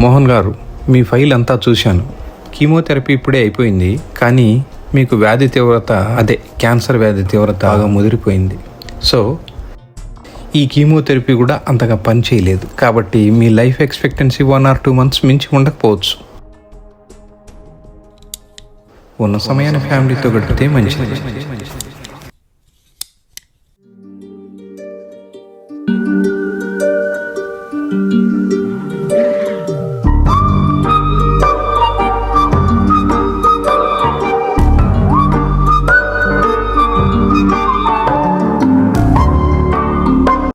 మోహన్ గారు, మీ ఫైల్ అంతా చూశాను. కీమోథెరపీ ఇప్పుడే అయిపోయింది, కానీ మీకు వ్యాధి తీవ్రత, అదే క్యాన్సర్ వ్యాధి తీవ్రత బాగా ముదిరిపోయింది. సో ఈ కీమోథెరపీ కూడా అంతగా పని చేయలేదు. కాబట్టి మీ లైఫ్ ఎక్స్పెక్టెన్సీ 1 or 2 months మించి ఉండకపోవచ్చు. ఉన్న సమయాన్ని ఫ్యామిలీతో గడిపితే మంచిది.